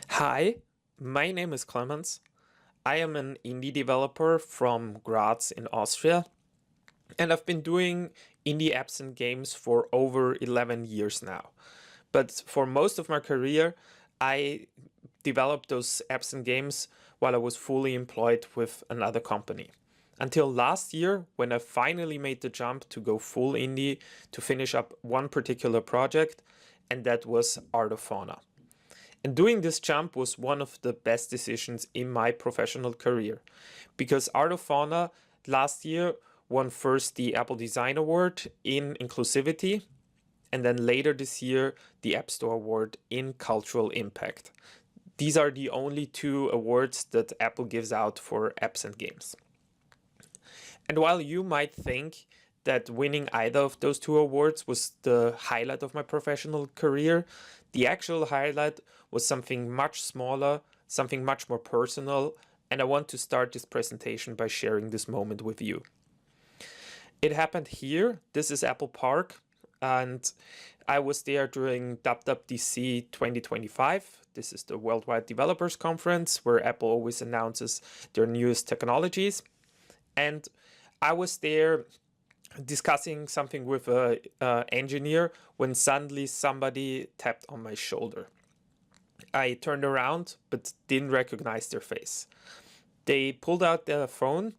Hi, my name is Klemens. I am an indie developer from Graz in Austria, and I've been doing indie apps and games for over 11 years now. But for most of my career, I developed those apps and games while I was fully employed with another company. Until last year, when I finally made the jump to go full indie to finish up one particular project, and that was Art of Fauna. And doing this jump was one of the best decisions in my professional career because Art of Fauna last year won first the Apple Design Award in inclusivity and then later this year the App Store Award in cultural impact. These are the only two awards that Apple gives out for apps and games. And while you might think that winning either of those two awards was the highlight of my professional career, the actual highlight was something much smaller, something much more personal, and I want to start this presentation by sharing this moment with you. It happened here. This is Apple Park, and I was there during WWDC 2025. This is the Worldwide Developers Conference where Apple always announces their newest technologies. And I was there discussing something with an engineer when suddenly somebody tapped on my shoulder. I turned around but didn't recognize their face. They pulled out their phone,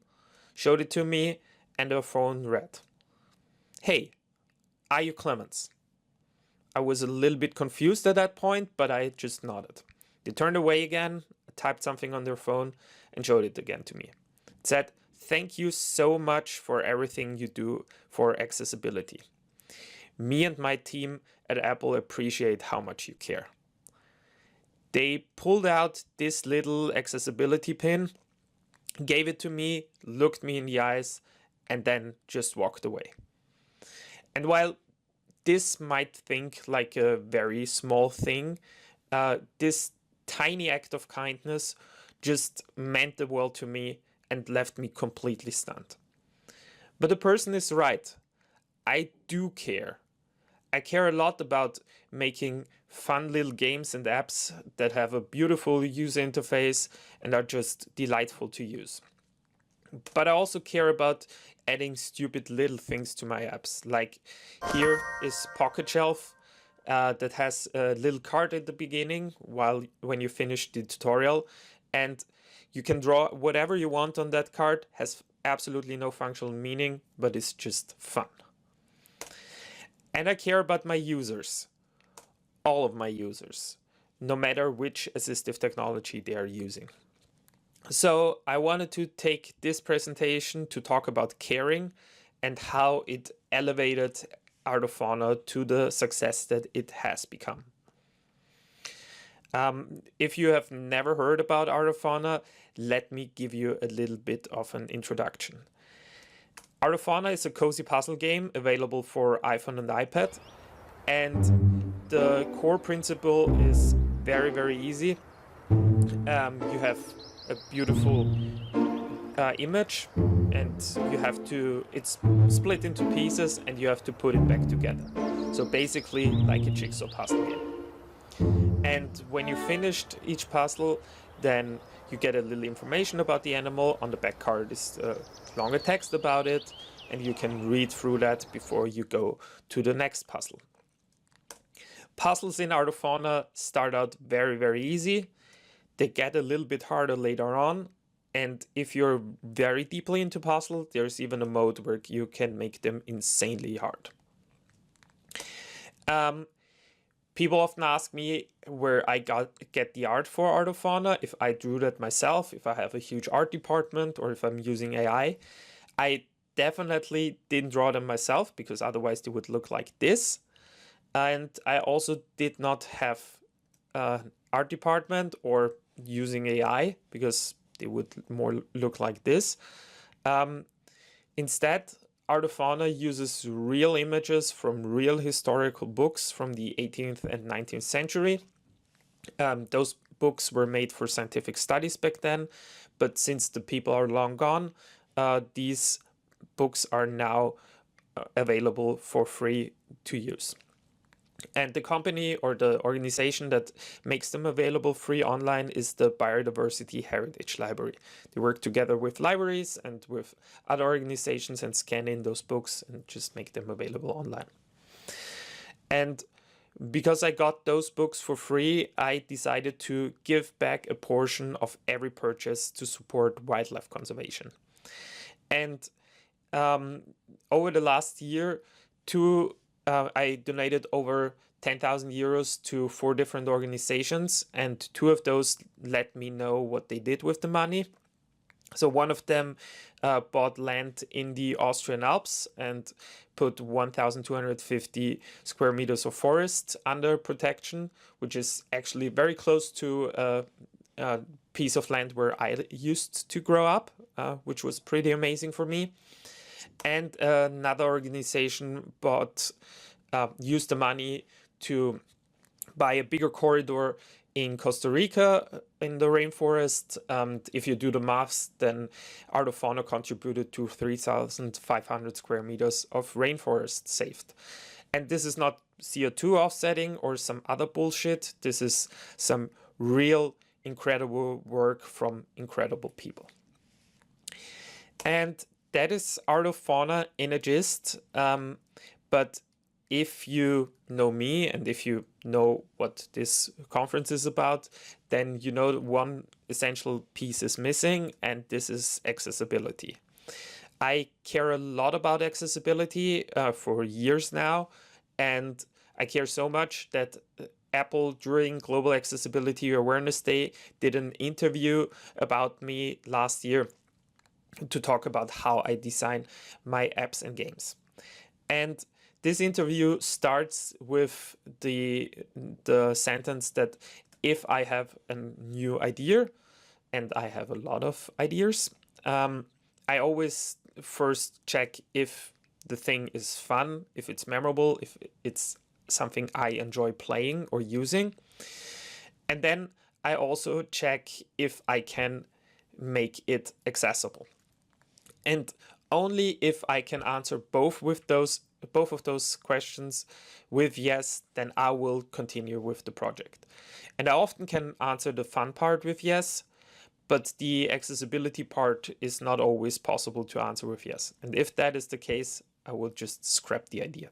showed it to me, and their phone read, "Hey, are you Klemens?" I was a little bit confused at that point, but I just nodded. They turned away again, typed something on their phone, and showed it again to me. It said, "Thank you so much for everything you do for accessibility. Me and my team at Apple appreciate how much you care." They pulled out this little accessibility pin, gave it to me, looked me in the eyes, and then just walked away. And while this might think like a very small thing, this tiny act of kindness just meant the world to me and left me completely stunned. But the person is right. I do care. I care a lot about making fun little games and apps that have a beautiful user interface and are just delightful to use. But I also care about adding stupid little things to my apps. Like here is Pocket Shelf that has a little card at the beginning when you finish the tutorial, and you can draw whatever you want on that card. Has absolutely no functional meaning, but it's just fun. And I care about my users, all of my users, no matter which assistive technology they are using. So I wanted to take this presentation to talk about caring and how it elevated Art of Fauna to the success that it has become. If you have never heard about Art of Fauna, let me give you a little bit of an introduction. Art of Fauna is a cozy puzzle game available for iPhone and iPad, and the core principle is very, very easy. You have a beautiful image, and it's split into pieces, and you have to put it back together. So basically, like a jigsaw puzzle game. And when you finished each puzzle, then you get a little information about the animal. On the back card is longer text about it, and you can read through that before you go to the next puzzle. Puzzles in Art of Fauna start out very, very easy. They get a little bit harder later on, and if you're very deeply into puzzle, there's even a mode where you can make them insanely hard. People often ask me where I get the art for Art of Fauna, if I drew that myself, if I have a huge art department, or if I'm using AI. I definitely didn't draw them myself because otherwise they would look like this. And I also did not have an art department or using AI because they would more look like this. Instead, Art of Fauna uses real images from real historical books from the 18th and 19th century. Those books were made for scientific studies back then, but since the people are long gone, these books are now available for free to use. And the company or the organization that makes them available free online is the Biodiversity Heritage Library. They work together with libraries and with other organizations and scan in those books and just make them available online. And because I got those books for free, I decided to give back a portion of every purchase to support wildlife conservation. And over the last year, I donated over 10,000 euros to 4 different organizations, and 2 of those let me know what they did with the money. So one of them bought land in the Austrian Alps and put 1,250 square meters of forest under protection, which is actually very close to a piece of land where I used to grow up, which was pretty amazing for me. And another organization used the money to buy a bigger corridor in Costa Rica in the rainforest. If you do the maths, then Art of Fauna contributed to 3,500 square meters of rainforest saved. And this is not CO2 offsetting or some other bullshit. This is some real incredible work from incredible people. And that is Art of Fauna in a gist. But if you know me and if you know what this conference is about, then you know one essential piece is missing, and this is accessibility. I care a lot about accessibility for years now, and I care so much that Apple, during Global Accessibility Awareness Day, did an interview about me last year to talk about how I design my apps and games. And this interview starts with the sentence that if I have a new idea, and I have a lot of ideas, I always first check if the thing is fun, if it's memorable, if it's something I enjoy playing or using. And then I also check if I can make it accessible. And only if I can answer both of those questions with yes, then I will continue with the project. And I often can answer the fun part with yes, but the accessibility part is not always possible to answer with yes. And if that is the case, I will just scrap the idea.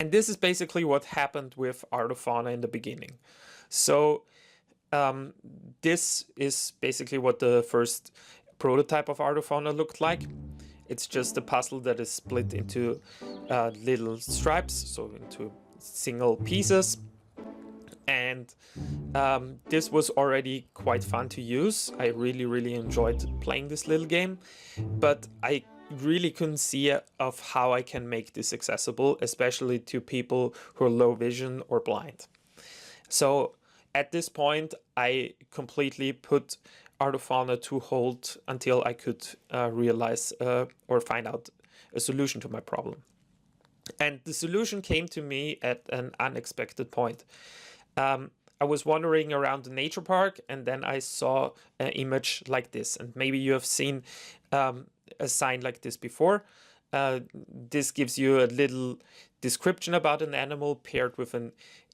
And this is basically what happened with Art of Fauna in the beginning. So this is basically what the first prototype of Art of Fauna looked like. It's just a puzzle that is split into little stripes, so into single pieces. And this was already quite fun to use. I really enjoyed playing this little game, but I really couldn't see of how I can make this accessible, especially to people who are low vision or blind. So at this point, I completely put Art of Fauna to hold until I could realize or find out a solution to my problem. And the solution came to me at an unexpected point. I was wandering around the nature park, and then I saw an image like this. And maybe you have seen a sign like this before. This gives you a little description about an animal paired with an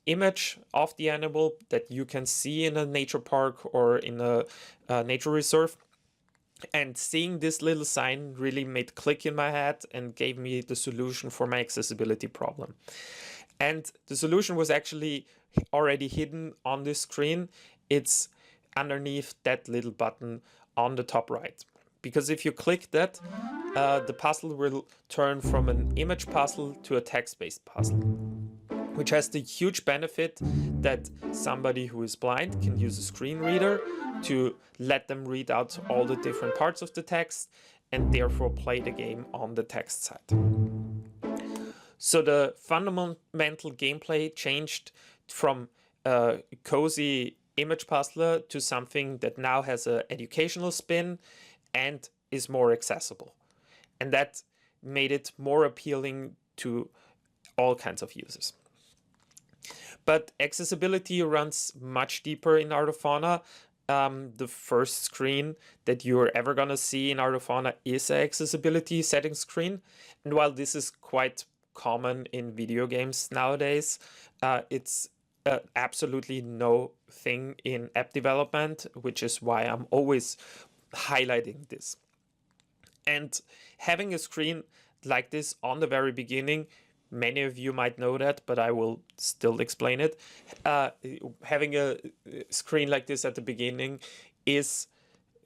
image of the animal that you can see in a nature park or in a nature reserve. And seeing this little sign really made click in my head and gave me the solution for my accessibility problem. And the solution was actually already hidden on this screen. It's underneath that little button on the top right. Because if you click that, the puzzle will turn from an image puzzle to a text-based puzzle, which has the huge benefit that somebody who is blind can use a screen reader to let them read out all the different parts of the text and therefore play the game on the text side. So the fundamental gameplay changed from a cozy image puzzler to something that now has an educational spin and is more accessible. And that made it more appealing to all kinds of users. But accessibility runs much deeper in Art of Fauna. The first screen that you're ever going to see in Art of Fauna is an accessibility settings screen. And while this is quite common in video games nowadays. It's absolutely no thing in app development, which is why I'm always highlighting this. And having a screen like this on the very beginning, many of you might know that, but I will still explain it. Having a screen like this at the beginning is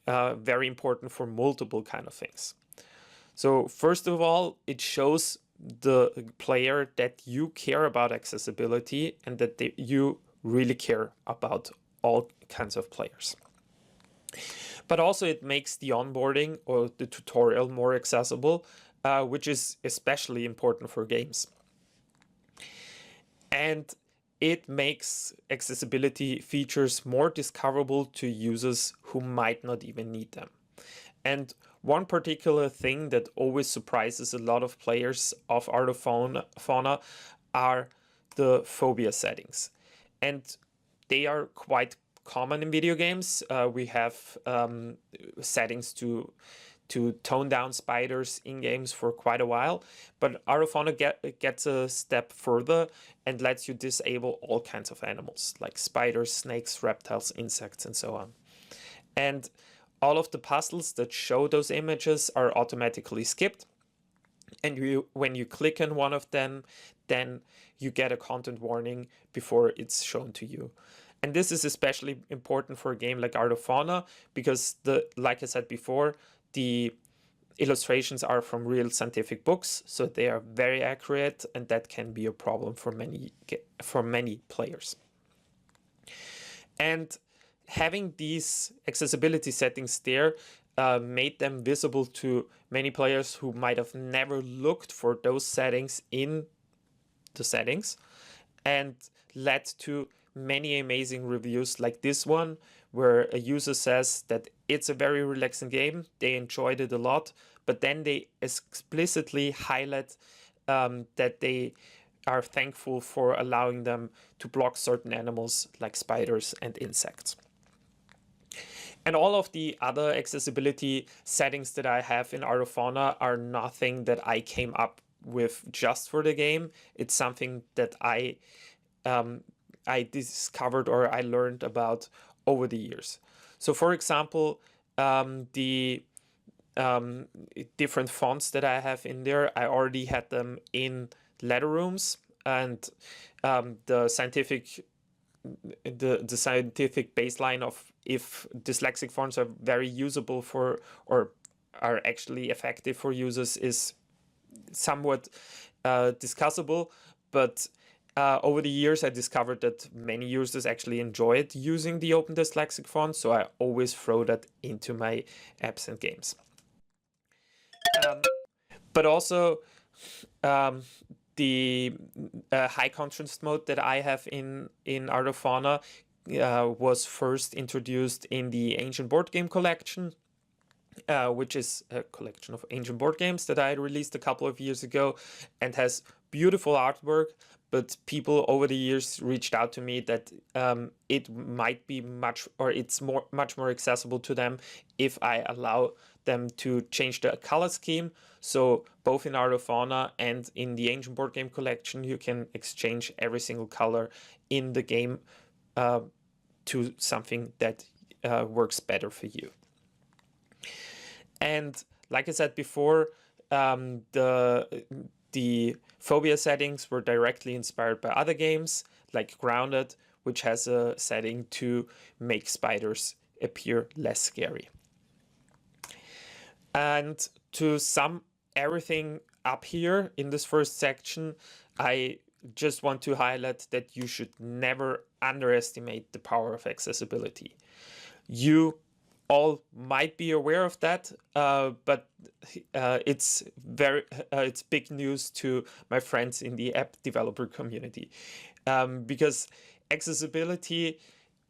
very important for multiple kind of things. So first of all, it shows the player that you care about accessibility and that you really care about all kinds of players. But also it makes the onboarding or the tutorial more accessible, which is especially important for games. And it makes accessibility features more discoverable to users who might not even need them. And one particular thing that always surprises a lot of players of Art of Fauna are the phobia settings. And they are quite common in video games. We have settings to tone down spiders in games for quite a while, but Art of Fauna gets a step further and lets you disable all kinds of animals like spiders, snakes, reptiles, insects, and so on. And all of the puzzles that show those images are automatically skipped. And when you click on one of them, then you get a content warning before it's shown to you. And this is especially important for a game like Art of Fauna because, like I said before, the illustrations are from real scientific books, so they are very accurate, and that can be a problem for many players. And having these accessibility settings there made them visible to many players who might have never looked for those settings in the settings, and led to many amazing reviews like this one, where a user says that it's a very relaxing game, they enjoyed it a lot, but then they explicitly highlight that they are thankful for allowing them to block certain animals like spiders and insects. And all of the other accessibility settings that I have in Art of Fauna are nothing that I came up with just for the game. It's something that I discovered or I learned about over the years. So for example, the different fonts that I have in there, I already had them in letter rooms, and the scientific baseline of if dyslexic fonts are very usable for or are actually effective for users is somewhat discussable, but over the years I discovered that many users actually enjoyed using the Open Dyslexic font, so I always throw that into my apps and games. But also the high contrast mode that I have in Art of Fauna was first introduced in the Ancient Board Game collection, which is a collection of ancient board games that I released a couple of years ago and has beautiful artwork, but people over the years reached out to me that it might be much more accessible to them if I allow them to change the color scheme. So both in Art of Fauna and in the Ancient Board Game collection, you can exchange every single color in the game to something that works better for you. And like I said before, the phobia settings were directly inspired by other games like Grounded, which has a setting to make spiders appear less scary. And to sum everything up here in this first section, I just want to highlight that you should never underestimate the power of accessibility. You all might be aware of that, but it's big news to my friends in the app developer community, because accessibility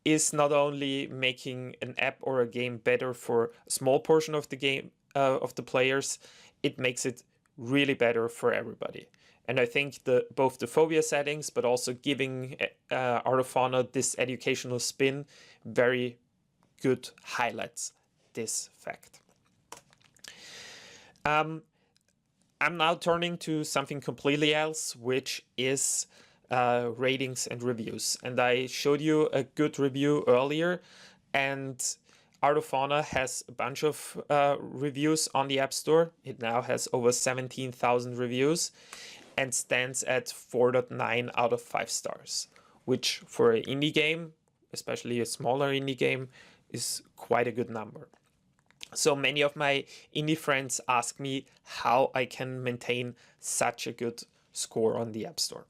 is not only making an app or a game better for a small portion of the game of the players, it makes it really better for everybody. And I think both the phobia settings, but also giving Art of Fauna this educational spin, very good highlights this fact. I'm now turning to something completely else, which is ratings and reviews. And I showed you a good review earlier, and Art of Fauna has a bunch of reviews on the App Store. It now has over 17,000 reviews and stands at 4.9 out of 5 stars, which for an indie game, especially a smaller indie game, is quite a good number. So many of my indie friends ask me how I can maintain such a good score on the App Store.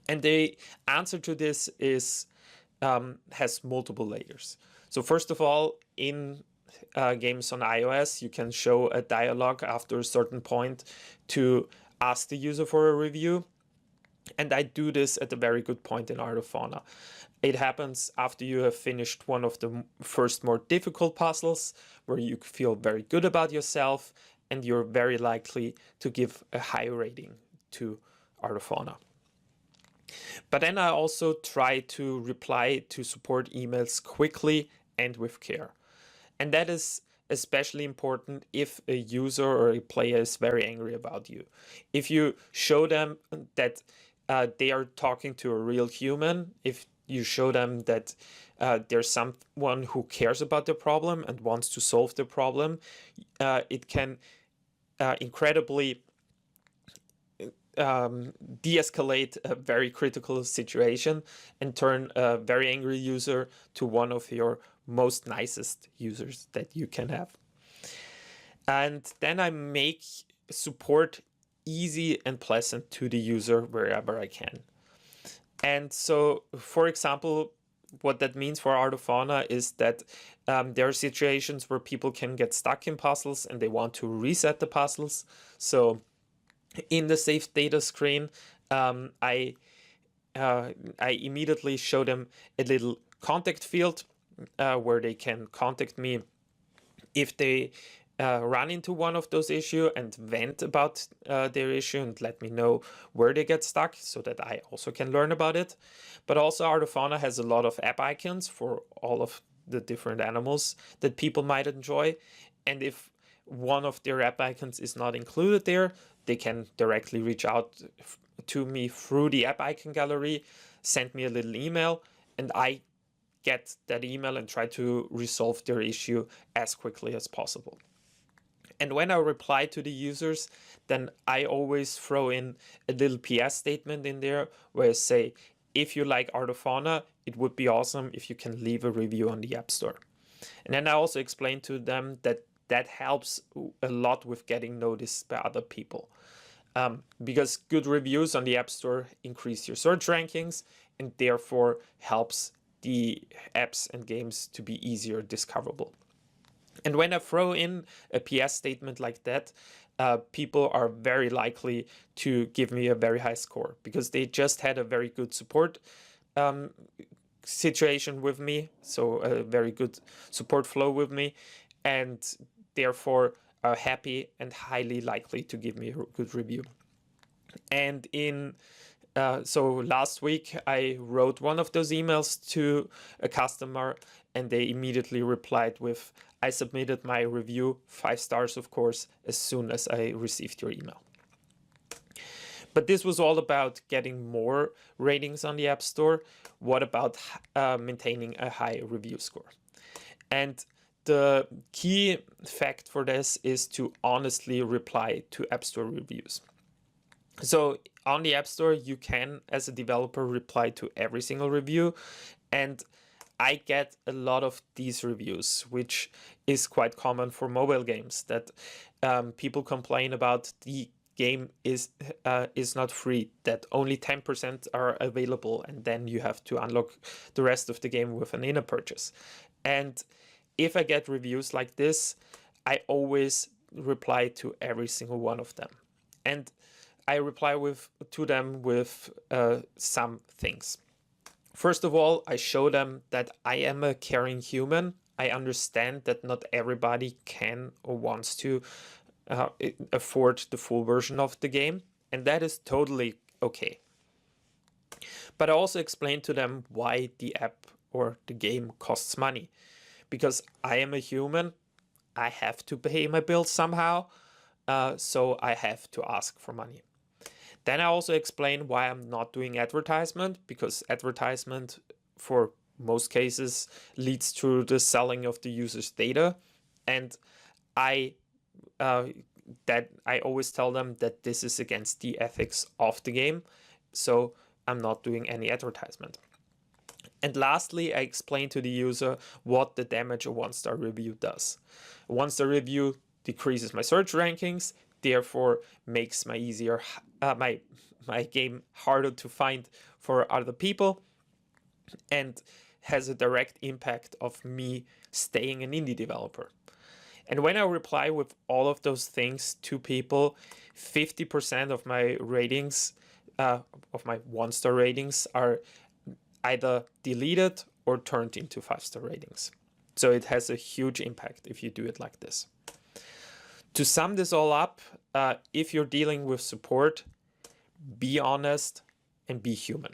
And the answer to this is has multiple layers. So first of all, in games on iOS, you can show a dialogue after a certain point to ask the user for a review. And I do this at a very good point in Art of Fauna. It happens after you have finished one of the first more difficult puzzles, where you feel very good about yourself, and you're very likely to give a high rating to Art of Fauna. But then I also try to reply to support emails quickly and with care. And that is especially important if a user or a player is very angry about you. If you show them that they are talking to a real human, if you show them that there's someone who cares about the problem and wants to solve the problem, it can incredibly de-escalate a very critical situation and turn a very angry user to one of your most nicest users that you can have. And then I make support easy and pleasant to the user wherever I can. And so, for example, what that means for Art of Fauna is that there are situations where people can get stuck in puzzles and they want to reset the puzzles. So in the save data screen, I immediately show them a little contact field where they can contact me if they run into one of those issues and vent about their issue and let me know where they get stuck so that I also can learn about it. But also Art of Fauna has a lot of app icons for all of the different animals that people might enjoy. And if one of their app icons is not included there, they can directly reach out to me through the app icon gallery, send me a little email, and I get that email and try to resolve their issue as quickly as possible. And when I reply to the users, then I always throw in a little PS statement in there where I say, if you like Art of Fauna, it would be awesome if you can leave a review on the App Store. And then I also explain to them that that helps a lot with getting noticed by other people. Because good reviews on the App Store increase your search rankings and therefore helps the apps and games to be easier discoverable. And when I throw in a PS statement like that, people are very likely to give me a very high score because they just had a very good support situation with me, so a very good support flow with me, and therefore are happy and highly likely to give me a good review. And so last week I wrote one of those emails to a customer and they immediately replied with, I submitted my review, 5 stars of course, as soon as I received your email. But this was all about getting more ratings on the App Store. What about maintaining a high review score? And the key fact for this is to honestly reply to App Store reviews. So on the App Store, you can, as a developer, reply to every single review. And I get a lot of these reviews, which is quite common for mobile games, that people complain about the game is not free, that only 10% are available, and then you have to unlock the rest of the game with an in-app purchase. And if I get reviews like this, I always reply to every single one of them. And I reply to them with some things. First of all, I show them that I am a caring human. I understand that not everybody can or wants to afford the full version of the game, and that is totally okay. But I also explain to them why the app or the game costs money. Because I am a human, I have to pay my bills somehow, so I have to ask for money. Then I also explain why I'm not doing advertisement, because advertisement for most cases leads to the selling of the user's data, and I always tell them that this is against the ethics of the game, so I'm not doing any advertisement. And lastly, I explain to the user what the damage a 1-star review does. A 1-star review decreases my search rankings, therefore makes my game harder to find for other people, and has a direct impact of me staying an indie developer. And when I reply with all of those things to people, 50% of my ratings, of my 1-star ratings, are either deleted or turned into 5-star ratings. So it has a huge impact if you do it like this. To sum this all up, if you're dealing with support, be honest and be human.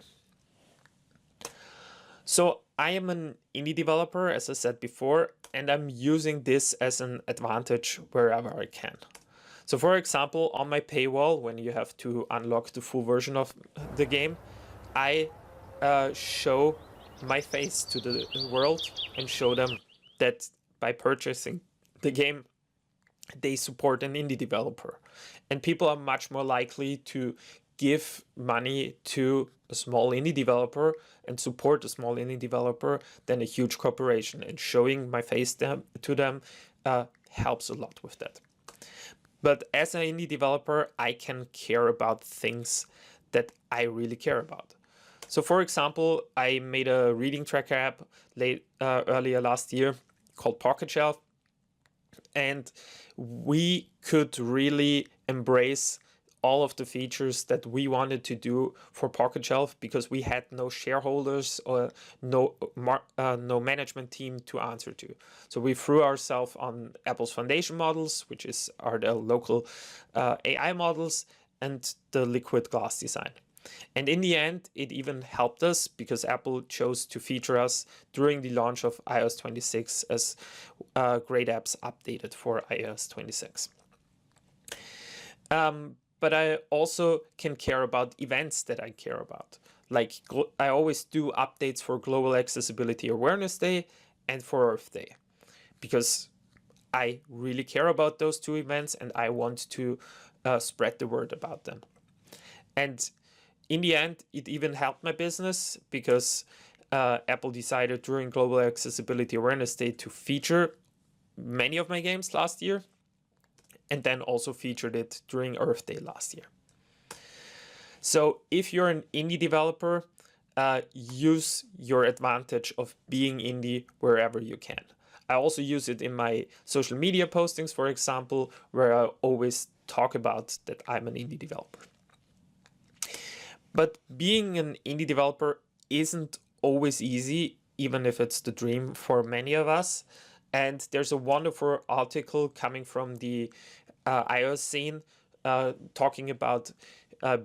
So I am an indie developer, as I said before, and I'm using this as an advantage wherever I can. So for example, on my paywall, when you have to unlock the full version of the game, I show my face to the world and show them that by purchasing the game, they support an indie developer. And people are much more likely to give money to a small indie developer and support a small indie developer than a huge corporation. And showing my face to them helps a lot with that. But as an indie developer, I can care about things that I really care about. So for example, I made a reading tracker app earlier last year called Pocket Shelf, and we could really embrace all of the features that we wanted to do for Pocket Shelf because we had no shareholders or no management team to answer to. So we threw ourselves on Apple's foundation models, which are the local AI models, and the liquid glass design. And in the end, it even helped us because Apple chose to feature us during the launch of iOS 26 as Great Apps updated for iOS 26. But I also can care about events that I care about. Like I always do updates for Global Accessibility Awareness Day and for Earth Day because I really care about those two events and I want to spread the word about them. And in the end, it even helped my business because Apple decided during Global Accessibility Awareness Day to feature many of my games last year, and then also featured it during Earth Day last year. So if you're an indie developer, use your advantage of being indie wherever you can. I also use it in my social media postings, for example, where I always talk about that I'm an indie developer. But being an indie developer isn't always easy, even if it's the dream for many of us. And there's a wonderful article coming from the iOS scene talking about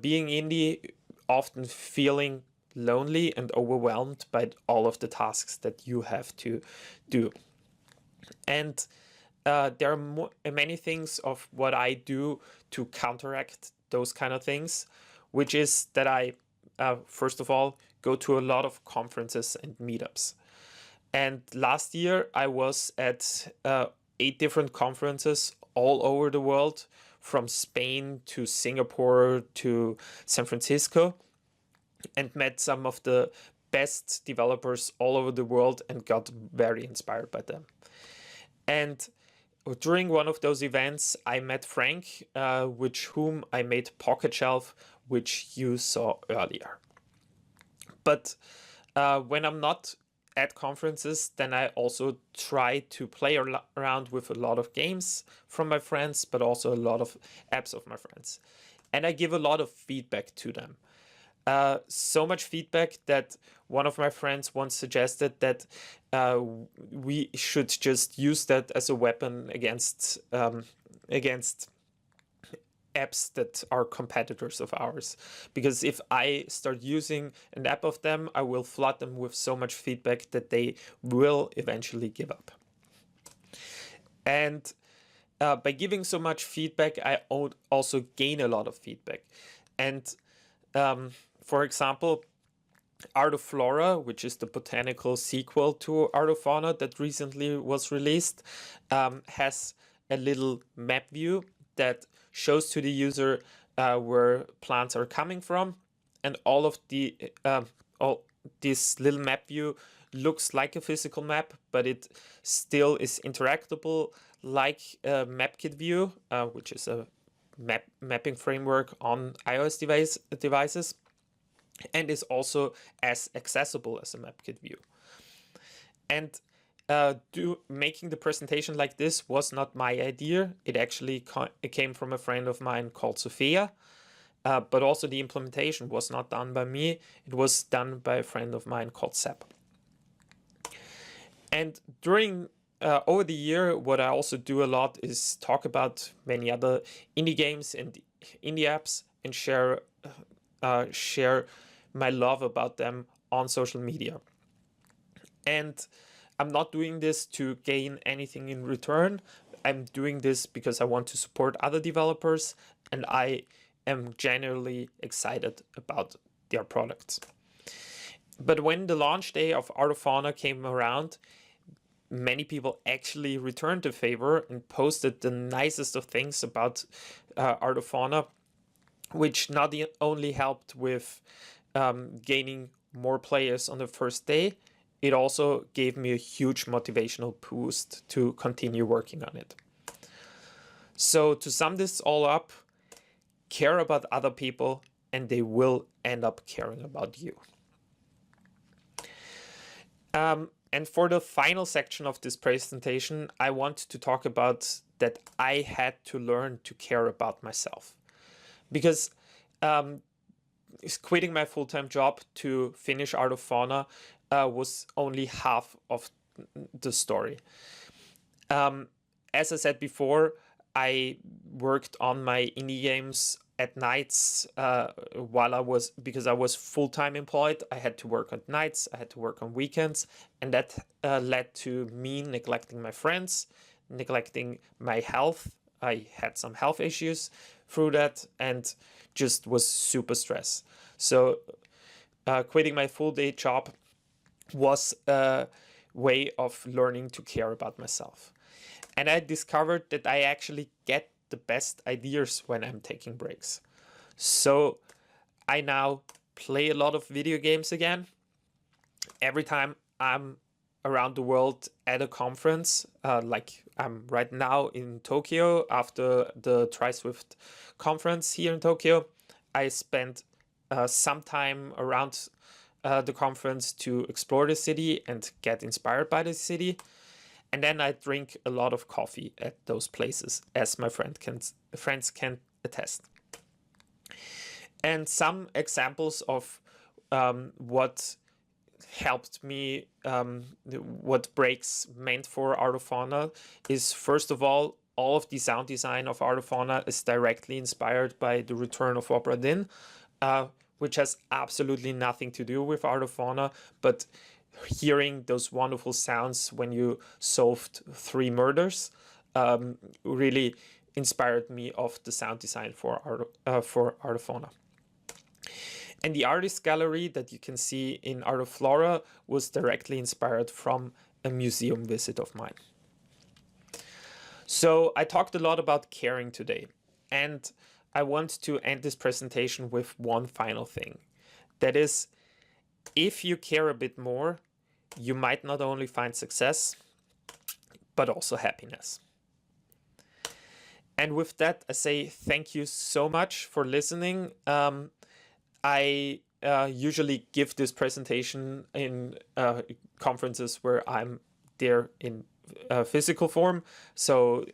being indie, often feeling lonely and overwhelmed by all of the tasks that you have to do. And there are many things of what I do to counteract those kind of things, which is that I, first of all, go to a lot of conferences and meetups. And last year I was at 8 different conferences all over the world, from Spain to Singapore to San Francisco, and met some of the best developers all over the world and got very inspired by them. And during one of those events, I met Frank, with whom I made Pocket Shelf, which you saw earlier. But when I'm not at conferences, then I also try to play around with a lot of games from my friends, but also a lot of apps of my friends. And I give a lot of feedback to them. So much feedback that one of my friends once suggested that we should just use that as a weapon against apps that are competitors of ours. Because if I start using an app of them, I will flood them with so much feedback that they will eventually give up. And by giving so much feedback, I also gain a lot of feedback. And for example, Art of Flora, which is the botanical sequel to Art of Fauna that recently was released, has a little map view that shows to the user where plants are coming from, and all this little map view looks like a physical map, but it still is interactable like a MapKit view, which is a mapping framework on iOS devices, and is also as accessible as a MapKit view. And making the presentation like this was not my idea. It actually came from a friend of mine called Sophia, but also the implementation was not done by me. It was done by a friend of mine called Seb. And during over the year, what I also do a lot is talk about many other indie games and indie apps and share my love about them on social media. And I'm not doing this to gain anything in return. I'm doing this because I want to support other developers, and I am genuinely excited about their products. But when the launch day of Art of Fauna came around, many people actually returned the favor and posted the nicest of things about Art of Fauna, which not only helped with gaining more players on the first day, it also gave me a huge motivational boost to continue working on it. So to sum this all up, care about other people and they will end up caring about you. And for the final section of this presentation, I want to talk about that I had to learn to care about myself. Because quitting my full-time job to finish Art of Fauna was only half of the story. As I said before, I worked on my indie games at nights because I was full-time employed. I had to work at nights, I had to work on weekends, and that led to me neglecting my friends, neglecting my health. I had some health issues through that and just was super stressed. So quitting my full-day job was a way of learning to care about myself. And I discovered that I actually get the best ideas when I'm taking breaks. So I now play a lot of video games again. Every time I'm around the world at a conference, like I'm right now in Tokyo after the TriSwift conference here in Tokyo, I spend some time around the conference to explore the city and get inspired by the city. And then I drink a lot of coffee at those places, as my friends can attest. And some examples of what helped me, what breaks meant for Art of Fauna is, first of all of the sound design of Art of Fauna is directly inspired by The Return of Obra Dinn, which has absolutely nothing to do with Art of Fauna, but hearing those wonderful sounds when you solved 3 murders really inspired me of the sound design for Art of Fauna. And the artist gallery that you can see in Art of Flora was directly inspired from a museum visit of mine. So I talked a lot about caring today, and I want to end this presentation with one final thing. That is, if you care a bit more, you might not only find success, but also happiness. And with that, I say thank you so much for listening. I usually give this presentation in conferences where I'm there in physical form. So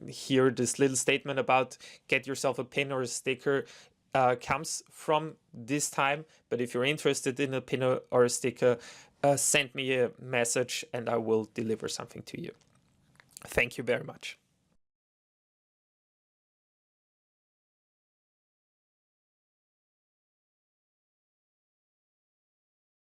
here, this little statement about get yourself a pin or a sticker comes from this time. But if you're interested in a pin or a sticker, send me a message and I will deliver something to you. Thank you very much.